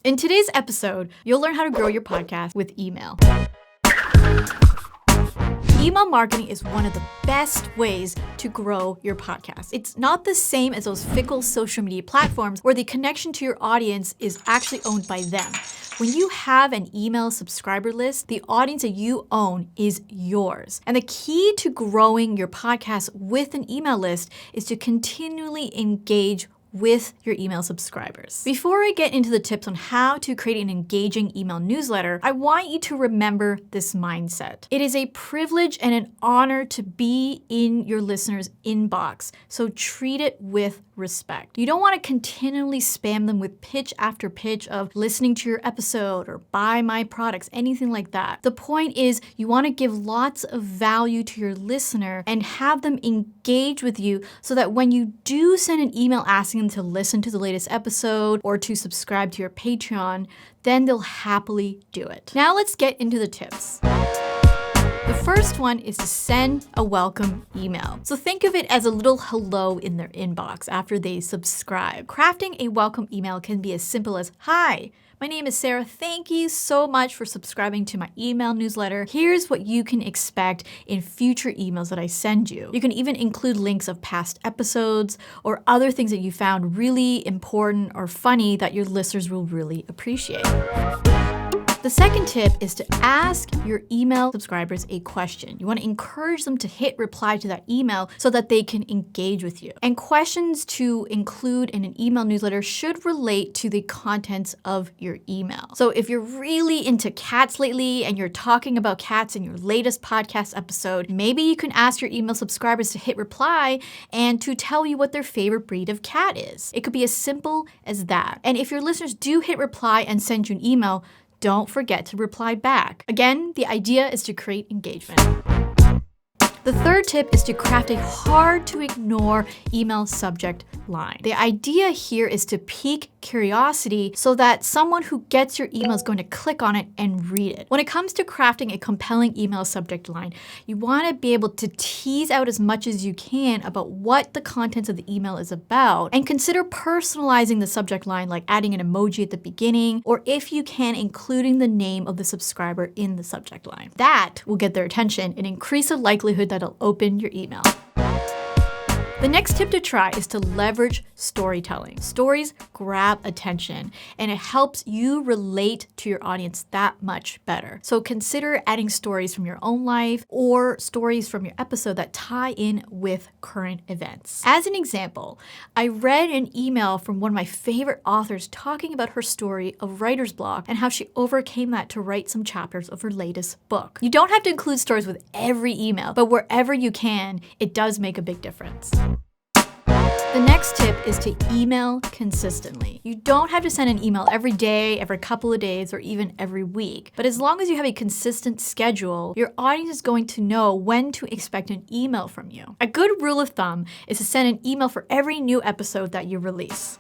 In today's episode, you'll learn how to grow your podcast with email. Email marketing is one of the best ways to grow your podcast. It's not the same as those fickle social media platforms where the connection to your audience is actually owned by them. When you have an email subscriber list, the audience that you own is yours. And the key to growing your podcast with an email list is to continually engage with your email subscribers. Before I get into the tips on how to create an engaging email newsletter, I want you to remember this mindset. It is a privilege and an honor to be in your listeners' inbox, so treat it with respect. You don't want to continually spam them with pitch after pitch of listening to your episode or buy my products, anything like that. The point is you want to give lots of value to your listener and have them engage with you so that when you do send an email asking them to listen to the latest episode or to subscribe to your Patreon, then they'll happily do it. Now let's get into the tips. The first one is to send a welcome email. So think of it as a little hello in their inbox after they subscribe. Crafting a welcome email can be as simple as, "Hi, my name is Sarah. Thank you so much for subscribing to my email newsletter. Here's what you can expect in future emails that I send you." You can even include links of past episodes or other things that you found really important or funny that your listeners will really appreciate. The second tip is to ask your email subscribers a question. You want to encourage them to hit reply to that email so that they can engage with you. And questions to include in an email newsletter should relate to the contents of your email. So if you're really into cats lately and you're talking about cats in your latest podcast episode, maybe you can ask your email subscribers to hit reply and to tell you what their favorite breed of cat is. It could be as simple as that. And if your listeners do hit reply and send you an email, don't forget to reply back. Again, the idea is to create engagement. The third tip is to craft a hard-to-ignore email subject line. The idea here is to pique curiosity so that someone who gets your email is going to click on it and read it. When it comes to crafting a compelling email subject line, you want to be able to tease out as much as you can about what the contents of the email is about, and consider personalizing the subject line, like adding an emoji at the beginning, or if you can, including the name of the subscriber in the subject line. That will get their attention and increase the likelihood that it'll open your email. The next tip to try is to leverage storytelling. Stories grab attention and it helps you relate to your audience that much better. So consider adding stories from your own life or stories from your episode that tie in with current events. As an example, I read an email from one of my favorite authors talking about her story of writer's block and how she overcame that to write some chapters of her latest book. You don't have to include stories with every email, but wherever you can, it does make a big difference. The next tip is to email consistently. You don't have to send an email every day, every couple of days, or even every week. But as long as you have a consistent schedule, your audience is going to know when to expect an email from you. A good rule of thumb is to send an email for every new episode that you release.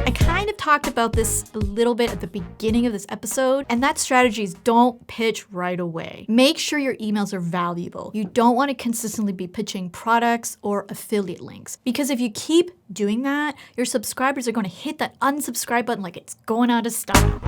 I kind of talked about this a little bit at the beginning of this episode, and that strategy is don't pitch right away. Make sure your emails are valuable. You don't want to consistently be pitching products or affiliate links, because if you keep doing that, your subscribers are going to hit that unsubscribe button like it's going out of style.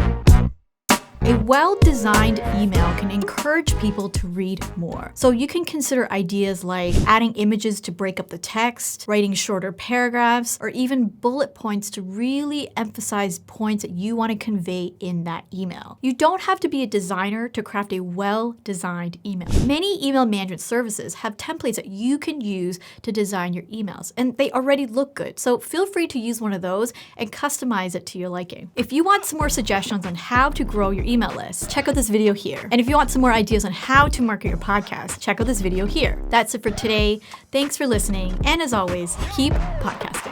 A well-designed email can encourage people to read more. So you can consider ideas like adding images to break up the text, writing shorter paragraphs, or even bullet points to really emphasize points that you want to convey in that email. You don't have to be a designer to craft a well-designed email. Many email management services have templates that you can use to design your emails, and they already look good. So feel free to use one of those and customize it to your liking. If you want some more suggestions on how to grow your email list, check out this video here. And if you want some more ideas on how to market your podcast, check out this video here. That's it for today. Thanks for listening. And as always, keep podcasting.